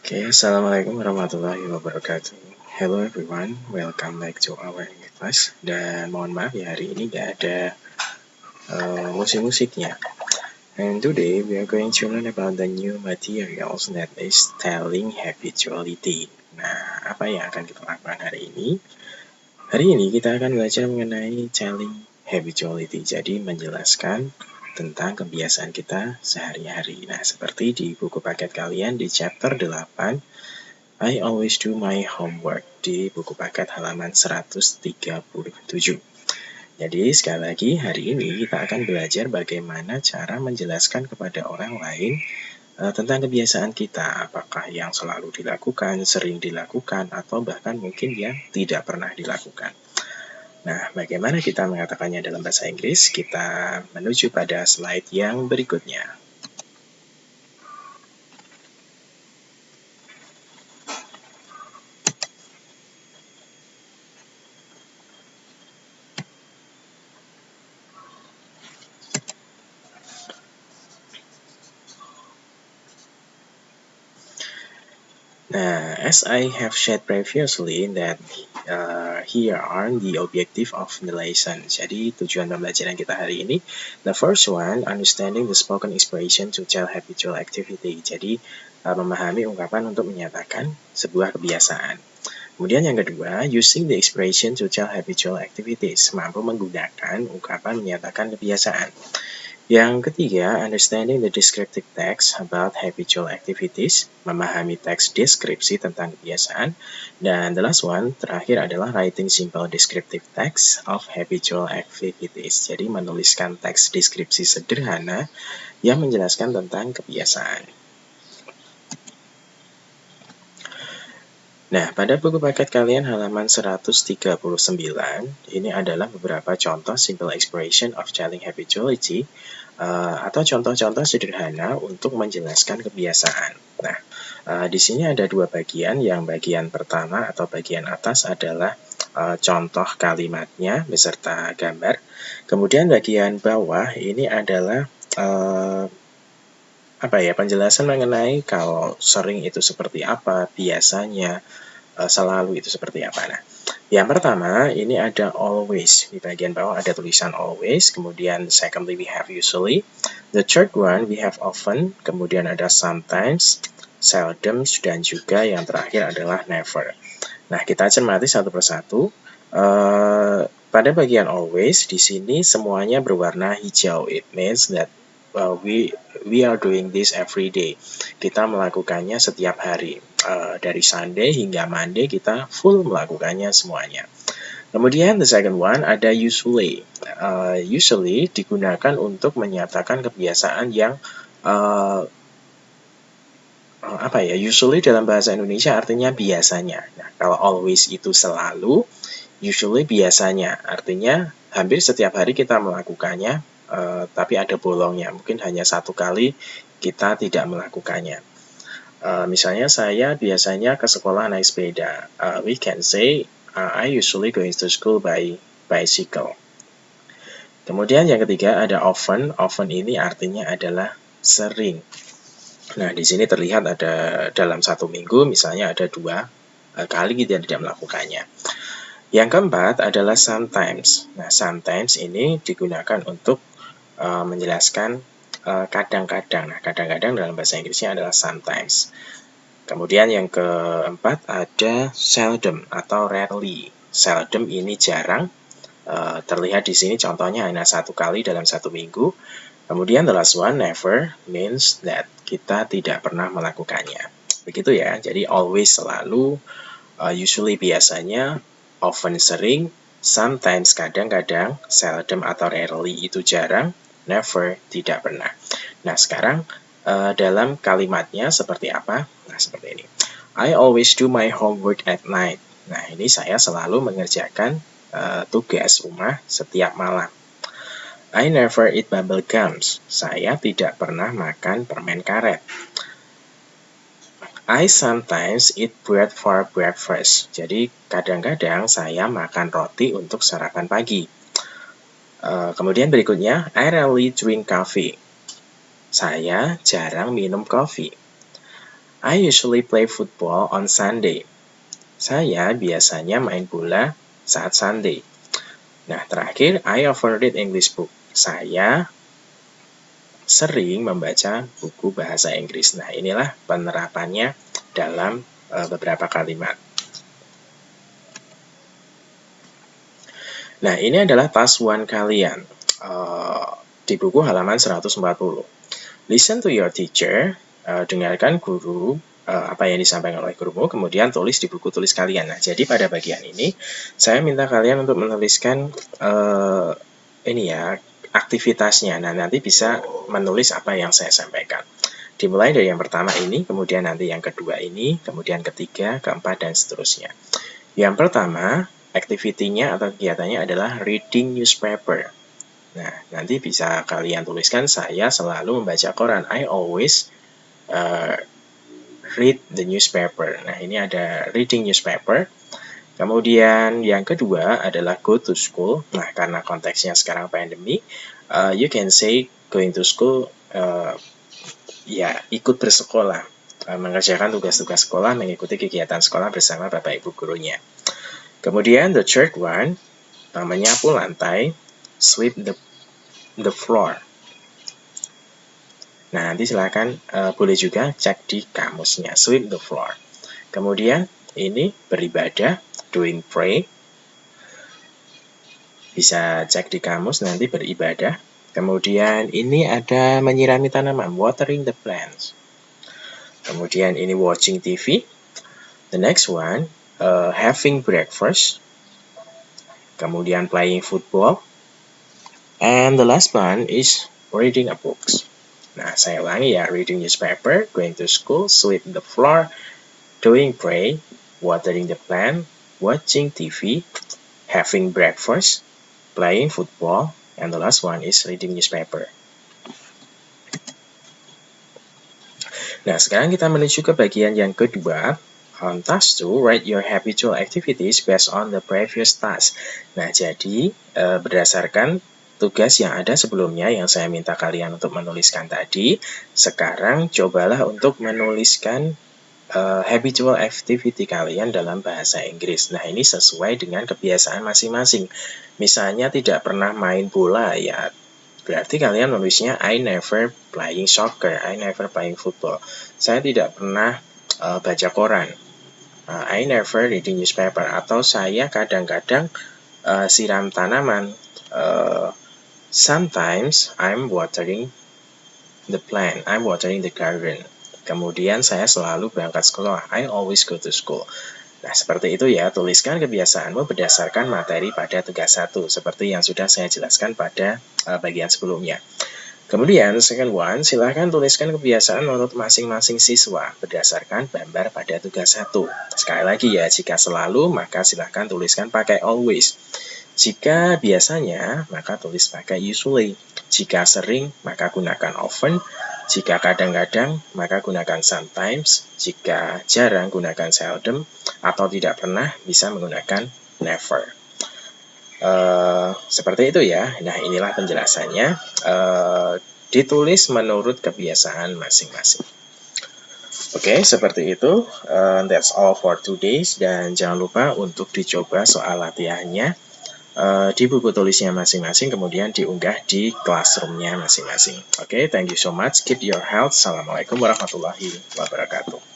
Okay, Assalamualaikum warahmatullahi wabarakatuh. Hello everyone, welcome back to our English class. Dan mohon maaf ya, hari ini gak ada musik-musiknya. And today we are going to learn about the new materials that is telling habituality. Nah, apa yang akan kita lakukan hari ini? Hari ini kita akan belajar mengenai telling habituality. Jadi menjelaskan tentang kebiasaan kita sehari-hari. Nah, seperti di buku paket kalian di chapter 8, I always do my homework, di buku paket halaman 137. Jadi sekali lagi hari ini kita akan belajar bagaimana cara menjelaskan kepada orang lain tentang kebiasaan kita, apakah yang selalu dilakukan, sering dilakukan, atau bahkan mungkin yang tidak pernah dilakukan. Nah, bagaimana kita mengatakannya dalam bahasa Inggris? Kita menuju pada slide yang berikutnya. Nah, as I have shared previously that here are the objective of the lesson. Jadi tujuan pembelajaran kita hari ini, the first one, understanding the spoken expression to tell habitual activity. Jadi memahami ungkapan untuk menyatakan sebuah kebiasaan. Kemudian yang kedua, using the expression to tell habitual activities, mampu menggunakan ungkapan menyatakan kebiasaan. Yang ketiga, understanding the descriptive text about habitual activities, memahami teks deskripsi tentang kebiasaan. Dan the last one, terakhir adalah writing simple descriptive text of habitual activities. Jadi menuliskan teks deskripsi sederhana yang menjelaskan tentang kebiasaan. Nah, pada buku paket kalian halaman 139, ini adalah beberapa contoh simple expression of telling habituality, atau contoh-contoh sederhana untuk menjelaskan kebiasaan. Nah, di sini ada dua bagian. Yang bagian pertama atau bagian atas adalah contoh kalimatnya beserta gambar. Kemudian bagian bawah ini adalah penjelasan mengenai kalau sering itu seperti apa, biasanya, selalu itu seperti apa. Nah, yang pertama ini ada always, di bagian bawah ada tulisan always, kemudian secondly we have usually, the third one we have often, kemudian ada sometimes, seldom, dan juga yang terakhir adalah never. Nah, kita cermati satu persatu. Pada bagian always di sini semuanya berwarna hijau. It means that we are doing this every day. Kita melakukannya setiap hari. Dari Sunday hingga Monday kita full melakukannya semuanya. Kemudian the second one ada usually. Usually digunakan untuk menyatakan kebiasaan yang usually dalam bahasa Indonesia artinya biasanya. Nah, kalau always itu selalu, usually biasanya artinya hampir setiap hari kita melakukannya, tapi ada bolongnya, mungkin hanya satu kali kita tidak melakukannya. Misalnya saya biasanya ke sekolah naik sepeda. We can say I usually going to school by bicycle. Kemudian yang ketiga ada often. Often ini artinya adalah sering. Nah, di sini terlihat ada dalam satu minggu misalnya ada 2 kali kita tidak melakukannya. Yang keempat adalah sometimes. Nah, sometimes ini digunakan untuk menjelaskan kadang-kadang. Nah, kadang-kadang dalam bahasa Inggrisnya adalah sometimes. Kemudian yang keempat ada seldom atau rarely. Seldom ini jarang. Terlihat di sini contohnya hanya 1 kali dalam 1 minggu. Kemudian the last one, never, means that kita tidak pernah melakukannya. Begitu ya, jadi always selalu, usually biasanya, often sering, sometimes kadang-kadang, seldom atau rarely itu jarang, never tidak pernah. Nah, sekarang dalam kalimatnya seperti apa? Nah, seperti ini. I always do my homework at night. Nah, ini saya selalu mengerjakan tugas rumah setiap malam. I never eat bubble gums. Saya tidak pernah makan permen karet. I sometimes eat bread for breakfast. Jadi kadang-kadang saya makan roti untuk sarapan pagi. Kemudian berikutnya, I rarely drink coffee. Saya jarang minum kopi. I usually play football on Sunday. Saya biasanya main bola saat Sunday. Nah, terakhir, I often read English book. Saya sering membaca buku bahasa Inggris. Nah, inilah penerapannya dalam beberapa kalimat. Nah, ini adalah task 1 kalian di buku halaman 140. Listen to your teacher, dengarkan guru apa yang disampaikan oleh gurumu, kemudian tulis di buku tulis kalian. Nah, jadi pada bagian ini saya minta kalian untuk menuliskan ini ya, aktivitasnya. Nah, nanti bisa menulis apa yang saya sampaikan. Dimulai dari yang pertama ini, kemudian nanti yang kedua ini, kemudian ketiga, keempat, dan seterusnya. Yang pertama, activity-nya atau kegiatannya adalah reading newspaper. Nah, nanti bisa kalian tuliskan, saya selalu membaca koran. I always read the newspaper. Nah, ini ada reading newspaper. Kemudian yang kedua adalah go to school. Nah, karena konteksnya sekarang pandemi, you can say going to school, ya ikut bersekolah, mengerjakan tugas-tugas sekolah, mengikuti kegiatan sekolah bersama Bapak Ibu gurunya. Kemudian the third one, menyapu lantai, sweep the floor. Nah, nanti silakan boleh juga cek di kamusnya, sweep the floor. Kemudian ini beribadah, doing pray. Bisa cek di kamus, nanti beribadah. Kemudian ini ada menyirami tanaman, watering the plants. Kemudian ini watching TV. The next one, having breakfast. Kemudian playing football. And the last one is reading a book. Nah, saya ulangi ya, reading newspaper, going to school, sweep the floor, doing pray, watering the plant, watching TV, having breakfast, playing football, and the last one is reading newspaper. Nah, sekarang kita menuju ke bagian yang kedua. On task 2, write your habitual activities based on the previous task. Nah, jadi berdasarkan tugas yang ada sebelumnya yang saya minta kalian untuk menuliskan tadi, sekarang cobalah untuk menuliskan habitual activity kalian dalam bahasa Inggris. Nah, ini sesuai dengan kebiasaan masing-masing. Misalnya tidak pernah main bola, ya berarti kalian menulisnya I never playing soccer, I never playing football. Saya tidak pernah baca koran, I never reading newspaper. Atau saya kadang-kadang siram tanaman, sometimes I'm watering the plant, I'm watering the garden. Kemudian saya selalu berangkat sekolah, I always go to school. Nah, seperti itu ya, tuliskan kebiasaanmu berdasarkan materi pada tugas 1, seperti yang sudah saya jelaskan pada bagian sebelumnya. Kemudian, second one, silahkan tuliskan kebiasaan menurut masing-masing siswa berdasarkan gambar pada tugas 1. Sekali lagi ya, jika selalu, maka silahkan tuliskan pakai always. Jika biasanya, maka tulis pakai usually. Jika sering, maka gunakan often. Jika kadang-kadang, maka gunakan sometimes. Jika jarang, gunakan seldom. Atau tidak pernah, bisa menggunakan never. Seperti itu ya. Nah, inilah penjelasannya. Ditulis menurut kebiasaan masing-masing. Oke, seperti itu. That's all for today. Dan jangan lupa untuk dicoba soal latihannya di buku tulisnya masing-masing, kemudian diunggah di classroom-nya masing-masing. Oke, thank you so much. Keep your health. Assalamualaikum warahmatullahi wabarakatuh.